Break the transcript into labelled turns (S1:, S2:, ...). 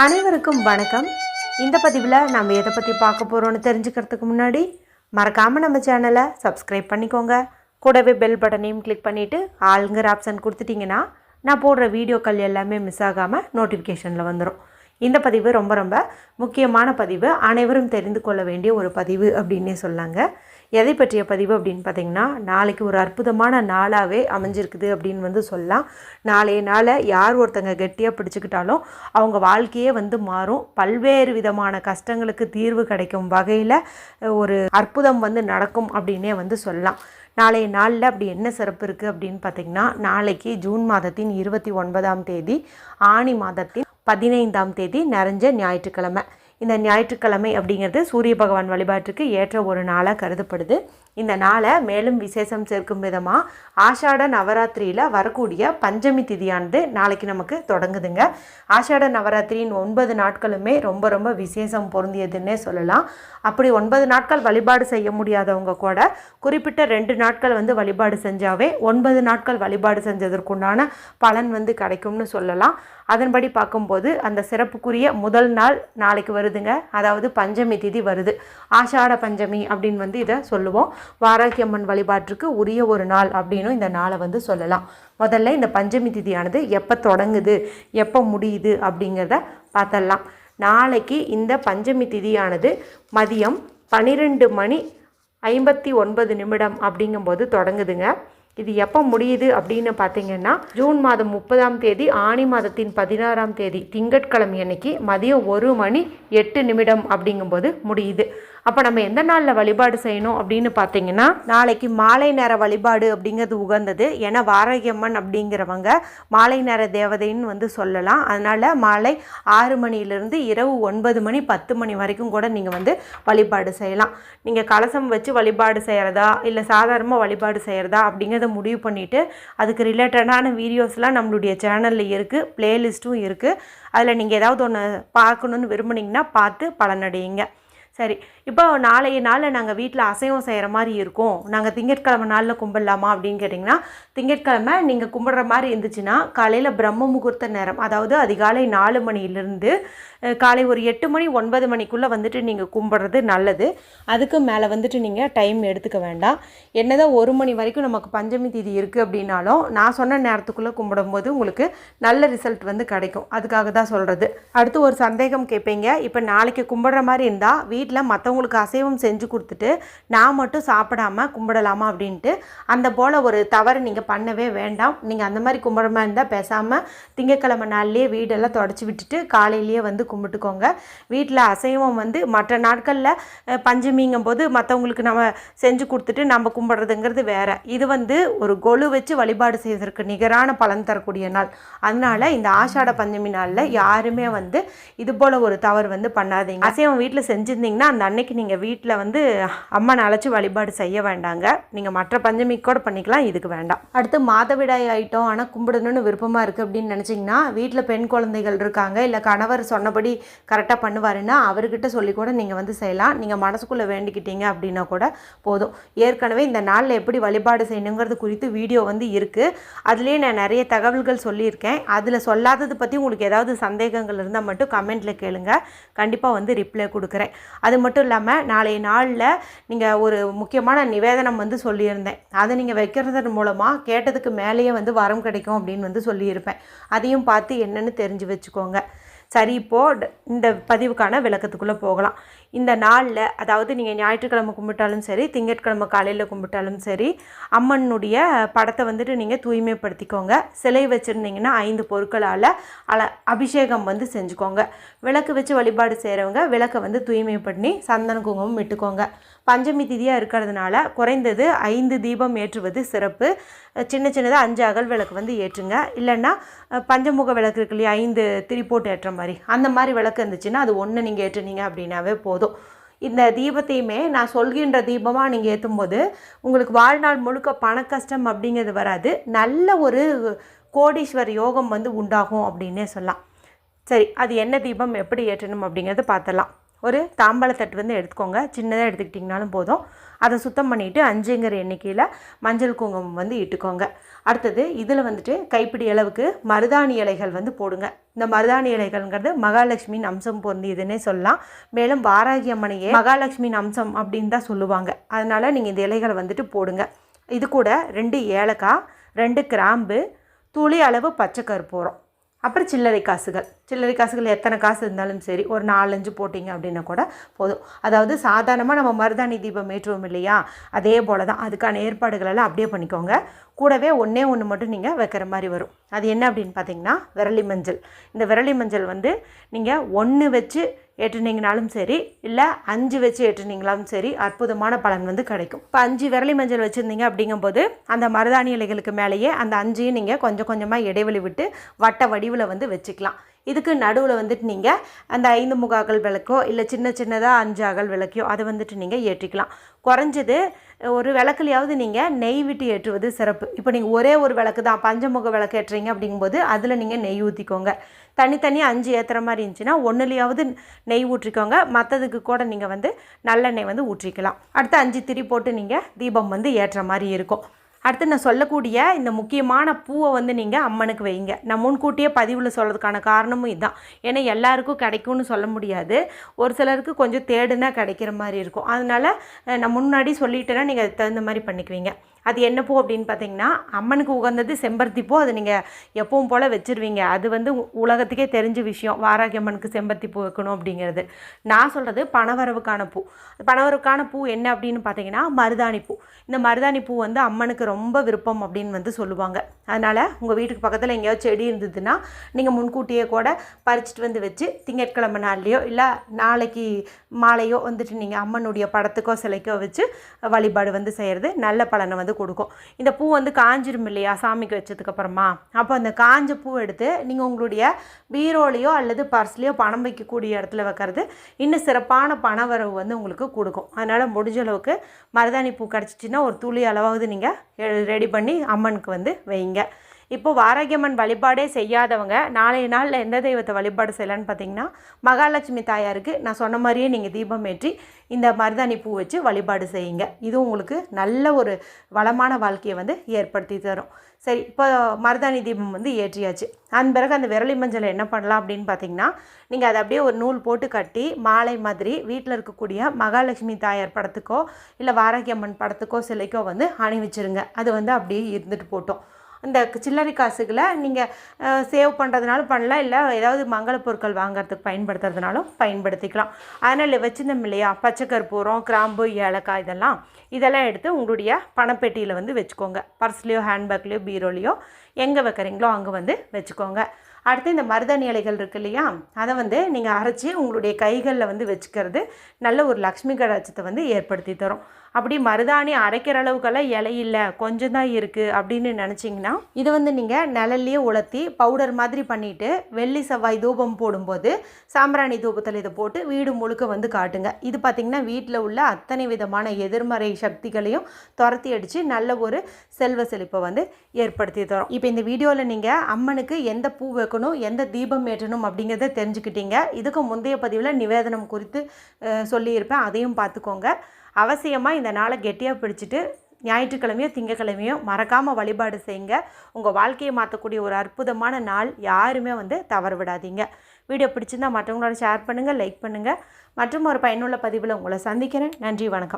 S1: அனைவருக்கும் வணக்கம். இந்த பதிவில் நம்ம எதை பற்றி பார்க்க போகிறோன்னு தெரிஞ்சுக்கிறதுக்கு முன்னாடி மறக்காமல் நம்ம சேனலை சப்ஸ்கிரைப் பண்ணிக்கோங்க. கூடவே பெல் பட்டனையும் கிளிக் பண்ணிவிட்டு ஆளுங்கிற ஆப்ஷன் கொடுத்துட்டிங்கன்னா நான் போடுற வீடியோக்கள் எல்லாமே மிஸ் ஆகாமல் நோட்டிஃபிகேஷனில் வந்துடும். இந்த பதிவு ரொம்ப ரொம்ப முக்கியமான பதிவு, அனைவரும் தெரிந்து கொள்ள வேண்டிய ஒரு பதிவு அப்படின்னே சொல்லாங்க. எதை பற்றிய பதிவு அப்படின்னு பார்த்திங்கன்னா, நாளைக்கு ஒரு அற்புதமான நாளாகவே அமைஞ்சிருக்குது அப்படின்னு சொல்லலாம். நாளைய நாளை யார் ஒருத்தங்க கெட்டியாக பிடிச்சிக்கிட்டாலும் அவங்க வாழ்க்கையே மாறும். பல்வேறு விதமான கஷ்டங்களுக்கு தீர்வு கிடைக்கும் வகையில் ஒரு அற்புதம் நடக்கும் அப்படின்னே சொல்லலாம். நாளைய நாளில் அப்படி என்ன சிறப்பு இருக்குது அப்படின்னு பார்த்திங்கன்னா, நாளைக்கு ஜூன் மாதத்தின் 29ஆம் தேதி, ஆனி மாதத்தின் 15ஆம் தேதி நிறைஞ்ச ஞாயிற்றுக்கிழமை. இந்த ஞாயிற்றுக்கிழமை அப்படிங்கிறது சூரிய பகவான் வழிபாட்டுக்கு ஏற்ற ஒரு நாளாக கருதப்படுது. இந்த நாளை மேலும் விசேஷம் சேர்க்கும் விதமாக ஆஷாட நவராத்திரியில் வரக்கூடிய பஞ்சமி திதியானது நாளைக்கு நமக்கு தொடங்குதுங்க. ஆஷாட நவராத்திரியின் 9 நாட்களுமே ரொம்ப ரொம்ப விசேஷம் பொருந்தியதுன்னே சொல்லலாம். அப்படி 9 நாட்கள் வழிபாடு செய்ய முடியாதவங்க கூட குறிப்பிட்ட 2 நாட்கள் வழிபாடு செஞ்சாவே 9 நாட்கள் வழிபாடு செஞ்சதற்குண்டான பலன் கிடைக்கும்னு சொல்லலாம். அதன்படி பார்க்கும்போது அந்த சிறப்புக்குரிய முதல் நாள் நாளைக்கு வருதுங்க. அதாவது பஞ்சமி திதி வருது. ஆஷாட பஞ்சமி அப்படின்னு இதை சொல்லுவோம். வாராகி அம்மன் வழிபாட்டுக்கு உரிய ஒரு நாள் அப்படின்னு இந்த நாளை சொல்லலாம். முதல்ல இந்த பஞ்சமி திதியானது எப்போ தொடங்குது, எப்போ முடியுது அப்படிங்கிறத பார்த்தலாம். நாளைக்கு இந்த பஞ்சமி திதியானது மதியம் 12:59 அப்படிங்கும்போது தொடங்குதுங்க. இது எப்போ முடியுது அப்படின்னு பார்த்தீங்கன்னா, ஜூன் மாதம் 30ஆம் தேதி, ஆனி மாதத்தின் 16ஆம் தேதி திங்கட்கிழமை அன்னைக்கு மதியம் 1:08 அப்படிங்கும்போது முடியுது. அப்போ நம்ம எந்த நாளில் வழிபாடு செய்யணும் அப்படின்னு பார்த்தீங்கன்னா, நாளைக்கு மாலை நேர வழிபாடு அப்படிங்கிறது உகந்தது. ஏன்னா வாராகி அம்மன் அப்படிங்கிறவங்க மாலை நேர தேவதைன்னு சொல்லலாம். அதனால் மாலை 6 மணியிலிருந்து இரவு 9 மணி 10 மணி வரைக்கும் கூட நீங்கள் வழிபாடு செய்யலாம். நீங்கள் கலசம் வச்சு வழிபாடு செய்கிறதா இல்லை சாதாரணமாக வழிபாடு செய்கிறதா அப்படிங்கிறத முடிவு பண்ணிவிட்டு அதுக்கு ரிலேட்டடான வீடியோஸ்லாம் நம்மளுடைய சேனலில் இருக்குது, ப்ளேலிஸ்ட்டும் இருக்குது. அதில் நீங்கள் ஏதாவது ஒன்று பார்க்கணுன்னு விரும்புனீங்கன்னா பார்த்து பலனடையுங்க. சரி, இப்போ நாளைய நாளில் நாங்கள் வீட்டில் அசைவம் செய்கிற மாதிரி இருக்கும், நாங்கள் திங்கட்கிழமை நாளில் கும்பிடலாமா அப்படின்னு கேட்டிங்கன்னா, திங்கட்கிழமை நீங்கள் கும்பிட்ற மாதிரி இருந்துச்சுன்னா காலையில் பிரம்ம முகூர்த்த நேரம், அதாவது அதிகாலை 4 மணியிலிருந்து காலை ஒரு 8 மணி 9 மணிக்குள்ளே நீங்கள் கும்பிட்றது நல்லது. அதுக்கு மேலே நீங்கள் டைம் எடுத்துக்க வேண்டாம். என்னதான் 1 மணி வரைக்கும் நமக்கு பஞ்சமி தீதி இருக்குது அப்படின்னாலும் நான் சொன்ன நேரத்துக்குள்ளே கும்பிடும்போது உங்களுக்கு நல்ல ரிசல்ட் கிடைக்கும். அதுக்காக தான் சொல்கிறது. அடுத்து ஒரு சந்தேகம் கேட்பீங்க, இப்போ நாளைக்கு கும்பிட்ற மாதிரி இருந்தால் வீட்டில் மற்றவங்களுக்கு அசைவம் செஞ்சு கொடுத்துட்டு நான் மட்டும் சாப்பிடாமல் கும்பிடலாமா அப்படின்ட்டு. அந்த போல் ஒரு தவறு நீங்கள் பண்ணவே வேண்டாம். நீங்கள் அந்த மாதிரி கும்பிட்ற மாதிரி இருந்தால் பேசாமல் திங்கட்கிழமை நாள்லேயே வீடெல்லாம் தொடச்சி விட்டுட்டு காலையிலேயே கும்பிட்டுக்கோங்க. வீட்டில் அசைவம் மற்ற நாட்களில் பஞ்சமிங்கும் போது மற்றவங்களுக்கு நம்ம செஞ்சு கொடுத்துட்டு நம்ம கும்பிட்றதுங்கிறது வேறு. இது ஒரு கொலு வச்சு வழிபாடு செய்வதற்கு நிகரான பலன் தரக்கூடிய நாள். அதனால் இந்த ஆஷாட பஞ்சமி நாளில் யாருமே இது போல் ஒரு தவறு பண்ணாதீங்க. அசைவம் வீட்டில் செஞ்சுருந்தீங்கன்னா அந்த அன்னைக்கு நீங்கள் வீட்டில் அம்மனை அழைச்சி வழிபாடு செய்ய வேண்டாங்க. நீங்கள் மற்ற பஞ்சமிக்கு கூட பண்ணிக்கலாம், இதுக்கு வேண்டாம். அடுத்து மாதவிடாய் ஆகிட்டோம் ஆனால் கும்பிடணும்னு விருப்பமாக இருக்குது அப்படின்னு நினச்சிங்கன்னா, வீட்டில் பெண் குழந்தைகள் இருக்காங்க, இல்லை கணவர் சொன்னபடி கரெக்டாக பண்ணுவாருன்னா அவர்கிட்ட சொல்லி கூட நீங்கள் செய்யலாம். நீங்கள் மனசுக்குள்ளே வேண்டிக்கிட்டீங்க அப்படின்னா கூட போதும். ஏற்கனவே இந்த நாளில் எப்படி வழிபாடு செய்யணுங்கிறது குறித்து வீடியோ இருக்குது. அதுலேயே நான் நிறைய தகவல்கள் சொல்லியிருக்கேன். அதில் சொல்லாதது பற்றி உங்களுக்கு ஏதாவது சந்தேகங்கள் இருந்தால் மட்டும் கமெண்ட்டில் கேளுங்க, கண்டிப்பாக ரிப்ளை கொடுக்குறேன். அது மட்டும் இல்லாமல் நாளைய நாளில் நீங்கள் ஒரு முக்கியமான நிவேதனம் சொல்லியிருந்தேன். அதை நீங்கள் வைக்கிறது மூலமாக கேட்டதுக்கு மேலேயே வரம் கிடைக்கும் அப்படின்னு சொல்லியிருப்பேன். அதையும் பார்த்து என்னென்னு தெரிஞ்சு வச்சுக்கோங்க. சரி, இப்போது இந்த பதிவுக்கான விளக்கத்துக்குள்ளே போகலாம். இந்த நாளில், அதாவது நீங்கள் ஞாயிற்றுக்கிழமை கும்பிட்டாலும் சரி, திங்கட்கிழமை காலையில் கும்பிட்டாலும் சரி, அம்மனுடைய படத்தை நீங்கள் தூய்மைப்படுத்திக்கோங்க. சிலை வச்சுருந்தீங்கன்னா 5 பொருட்களால் அபிஷேகம் செஞ்சுக்கோங்க. விளக்கு வச்சு வழிபாடு செய்கிறவங்க விளக்கை தூய்மை பண்ணி சந்தன குங்குமம் இட்டுக்கோங்க. பஞ்சமி திதியாக இருக்கிறதுனால குறைந்தது 5 தீபம் ஏற்றுவது சிறப்பு. சின்னதாக 5 அகல் விளக்கு ஏற்றுங்க. இல்லைன்னா பஞ்சமுக விளக்கு இருக்கு இல்லையா, 5 திரிப்போட்டு ஏற்ற மாதிரி, அந்த மாதிரி விளக்கு இருந்துச்சுன்னா அது 1 நீங்கள் ஏற்றுனீங்க அப்படின்னாவே போதும். இந்த தீபத்தையுமே நான் சொல்கின்ற தீபமாக நீங்கள் ஏற்றும்போது உங்களுக்கு வாழ்நாள் முழுக்க பண கஷ்டம் அப்படிங்கிறது வராது. நல்ல ஒரு கோடீஸ்வர் யோகம் உண்டாகும் அப்படின்னே சொல்லலாம். சரி, அது என்ன தீபம் எப்படி ஏற்றணும் அப்படிங்கிறத பார்த்தலாம். ஒரு தாம்பாளத்தட்டு வந்து எடுத்துக்கோங்க, சின்னதாக எடுத்துக்கிட்டிங்கனாலும் போதும். அதை சுத்தம் பண்ணிவிட்டு 5ங்கிற எண்ணிக்கையில் மஞ்சள் குங்குமம் வந்து இட்டுக்கோங்க. அடுத்தது இதில் வந்துட்டு கைப்பிடி அளவுக்கு மருதாணி இலைகள் வந்து போடுங்க. இந்த மருதாணி இலைகள்ங்கிறது மகாலட்சுமியின் அம்சம் பொருந்தியதுன்னே சொல்லலாம். மேலும் வாராகி அம்மனையே மகாலட்சுமியின் அம்சம் அப்படின்னு தான் சொல்லுவாங்க. அதனால் நீங்கள் இந்த இலைகளை வந்துட்டு போடுங்க. இது கூட 2 ஏலக்காய், 2 கிராம்பு, துளி அளவு பச்சை கற்பூரம், அப்புறம் சில்லறை காசுகள் எத்தனை காசு இருந்தாலும் சரி, ஒரு 4-5 போட்டிங்க அப்படின்னா கூட போதும். அதாவது சாதாரணமாக நம்ம மருதாணி தீபம் ஏற்றுவோம் இல்லையா, அதே போல் தான். அதுக்கான ஏற்பாடுகளெல்லாம் அப்படியே பண்ணிக்கோங்க. கூடவே ஒன்றே ஒன்று மட்டும் நீங்கள் வைக்கிற மாதிரி வரும். அது என்ன அப்படின்னு பார்த்தீங்கன்னா விரலி மஞ்சள். இந்த விரலி மஞ்சள் வந்து நீங்கள் 1 வச்சு ஏற்றுனீங்கனாலும் சரி, இல்லை 5 வச்சு ஏற்றுனீங்களாலும் சரி, அற்புதமான பலன் வந்து கிடைக்கும். இப்போ 5 விரலி மஞ்சள் வச்சுருந்தீங்க அப்படிங்கும்போது அந்த மருதாணி இலைகளுக்கு மேலேயே அந்த 5ஐயும் நீங்கள் கொஞ்சம் கொஞ்சமாக இடைவெளி விட்டு வட்ட வடிவில் வந்து வச்சுக்கலாம். இதுக்கு நடுவில் வந்துட்டு நீங்கள் அந்த 5 முகாக்கள் விளக்கோ இல்லை சின்னதாக 5 அகல் விளக்கையோ அதை வந்துட்டு நீங்கள் ஏற்றிக்கலாம். குறைஞ்சது ஒரு விளக்குலையாவது நீங்கள் நெய் விட்டு ஏற்றுவது சிறப்பு. இப்போ நீங்கள் ஒரே ஒரு விளக்கு தான், பஞ்சமுக விளக்கு ஏற்றுறீங்க அப்படிங்கும்போது அதில் நீங்கள் நெய் ஊற்றிக்கோங்க. தனித்தனியாக 5 ஏற்றுற மாதிரி இருந்துச்சுன்னா 1லையாவது நெய் ஊற்றிக்கோங்க. மற்றதுக்கு கூட நீங்கள் வந்து நல்லெண்ணெய் வந்து ஊற்றிக்கலாம். அடுத்து 5 திரி போட்டு நீங்கள் தீபம் வந்து ஏற்றுற மாதிரி இருக்கும். அடுத்து நான் சொல்லக்கூடிய இந்த முக்கியமான பூவை வந்து நீங்கள் அம்மனுக்கு வைங்க. நான் முன்கூட்டியே பதிவில் சொல்கிறதுக்கான காரணமும் இதுதான். ஏன்னா எல்லாருக்கும் கிடைக்கும்னு சொல்ல முடியாது. ஒரு சிலருக்கு கொஞ்சம் தேடுனா கிடைக்கிற மாதிரி இருக்கும். அதனால் நான் முன்னாடி சொல்லிட்டேன்னா நீங்கள் அதுக்கு தகுந்த மாதிரி பண்ணிக்குவீங்க. அது என்ன பூ அப்படின்னு பார்த்தீங்கன்னா, அம்மனுக்கு உகந்தது செம்பருத்தி பூ. அது நீங்கள் எப்பவும் போல் வச்சுருவீங்க. அது வந்து உலகத்துக்கே தெரிஞ்ச விஷயம், வாராகி அம்மனுக்கு செம்பருத்தி பூ வைக்கணும் அப்படிங்கிறது. நான் சொல்கிறது பணவரவுக்கான பூ. பணவரவுக்கான பூ என்ன அப்படின்னு பார்த்தீங்கன்னா மருதாணி பூ. இந்த மருதாணி பூ வந்து அம்மனுக்கு ரொம்ப விருப்பம் அப்படின்னு வந்து சொல்லுவாங்க. அதனால் உங்கள் வீட்டுக்கு பக்கத்தில் எங்கேயாவது செடி இருந்ததுன்னா நீங்கள் முன்கூட்டியே கூட பறிச்சிட்டு வந்து வச்சு திங்கட்கிழமை நாள்லையோ இல்லை நாளைக்கு மாலையோ வந்துட்டு நீங்கள் அம்மனுடைய படத்துக்கோ சிலைக்கோ வச்சு வழிபாடு வந்து செய்கிறது நல்ல பலனை வந்து கொடுக்கும். இந்த பூ வந்து காஞ்சிரும் இல்லையா சாமிக்கு வச்சதுக்கப்புறமா, அப்போ அந்த காஞ்ச பூ எடுத்து நீங்கள் உங்களுடைய பீரோலையோ அல்லது பர்ஸ்லையோ பணம் வைக்கக்கூடிய இடத்துல வைக்கிறது இன்னும் சிறப்பான பணவரவு வந்து உங்களுக்கு கொடுக்கும். அதனால் முடிஞ்ச அளவுக்கு மருதாணி பூ கிடச்சிச்சின்னா ஒரு துளி அளவாவது நீங்கள் ரெடி பண்ணி அம்மனுக்கு வந்து வைங்க. இப்போ வாராகி அம்மன் வழிபாடே செய்யாதவங்க நாளைய நாளில் எந்த தெய்வத்தை வழிபாடு செய்யலான்னு பார்த்தீங்கன்னா மகாலட்சுமி தாயாருக்கு நான் சொன்ன மாதிரியே நீங்கள் தீபம் ஏற்றி இந்த மருதாணி பூ வச்சு வழிபாடு செய்யுங்க. இது உங்களுக்கு நல்ல ஒரு வளமான வாழ்க்கையை வந்து ஏற்படுத்தி தரும். சரி, இப்போ மருதாணி தீபம் வந்து ஏற்றியாச்சு. அதன் பிறகு அந்த விரலி மஞ்சளை என்ன பண்ணலாம் அப்படின்னு பார்த்தீங்கன்னா, நீங்கள் அதை அப்படியே ஒரு நூல் போட்டு கட்டி மாலை மாதிரி வீட்டில் இருக்கக்கூடிய மகாலட்சுமி தாயார் படத்துக்கோ இல்லை வாராகி அம்மன் படத்துக்கோ சிலைக்கோ வந்து அணிவிச்சிருங்க. அது வந்து அப்படியே இருந்துட்டு போட்டோம். இந்த சில்லறை காசுகளை நீங்கள் சேவ் பண்ணுறதுனாலும் பண்ணலாம், இல்லை ஏதாவது மங்கள பொருட்கள் வாங்கிறதுக்கு பயன்படுத்துறதுனாலும் பயன்படுத்திக்கலாம். அதனால் வச்சுருந்தோம் இல்லையா பச்சை கற்பூரம், கிராம்பு, ஏலக்காய் இதெல்லாம் எடுத்து உங்களுடைய பணப்பெட்டியில் வந்து வச்சுக்கோங்க. பர்ஸ்லேயோ ஹேண்ட்பேக்லேயோ பீரோலையோ எங்கே வைக்கிறீங்களோ அங்கே வந்து வச்சுக்கோங்க. அடுத்து இந்த மருதாணி இலைகள் இருக்குது இல்லையா, அதை வந்து நீங்கள் அரைச்சி உங்களுடைய கைகளில் வந்து வச்சுக்கிறது நல்ல ஒரு லக்ஷ்மி கடாட்சத்தை வந்து ஏற்படுத்தி தரும். அப்படி மருதாணி அரைக்கிற அளவுக்கெல்லாம் இலை இல்லை, கொஞ்சம் தான் இருக்குது அப்படின்னு நினச்சிங்கன்னா இது வந்து நீங்கள் நிழல்லையே உலர்த்தி பவுடர் மாதிரி பண்ணிவிட்டு வெள்ளி செவ்வாய் தூபம் போடும்போது சாம்பிராணி தூபத்தில் இதை போட்டு வீடு முழுக்க வந்து காட்டுங்க. இது பார்த்திங்கன்னா வீட்டில் உள்ள அத்தனை விதமான எதிர்மறை சக்திகளையும் துரத்தி அடித்து நல்ல ஒரு செல்வ செழிப்பை வந்து ஏற்படுத்தி தரும். இப்போ இந்த வீடியோவில் நீங்கள் அம்மனுக்கு எந்த பூ வைக்கணும், எந்த தீபம் ஏற்றணும் அப்படிங்கிறத தெரிஞ்சுக்கிட்டீங்க. இதுக்கு முந்தைய பதிவில் நிவேதனம் குறித்து சொல்லியிருப்பேன், அதையும் பார்த்துக்கோங்க. அவசியமாக இந்த நாளை கெட்டியாக பிடிச்சிட்டு ஞாயிற்றுக்கிழமையோ திங்கக்கிழமையோ மறக்காமல் வழிபாடு செய்யுங்க. உங்கள் வாழ்க்கையை மாற்றக்கூடிய ஒரு அற்புதமான நாள். யாருமே வந்து தவறு விடாதீங்க. வீடியோ பிடிச்சிருந்தால் மற்றவங்களோட ஷேர் பண்ணுங்கள், லைக் பண்ணுங்கள். மற்றும் ஒரு பயனுள்ள பதிவில் உங்களை சந்திக்கிறேன். நன்றி, வணக்கம்.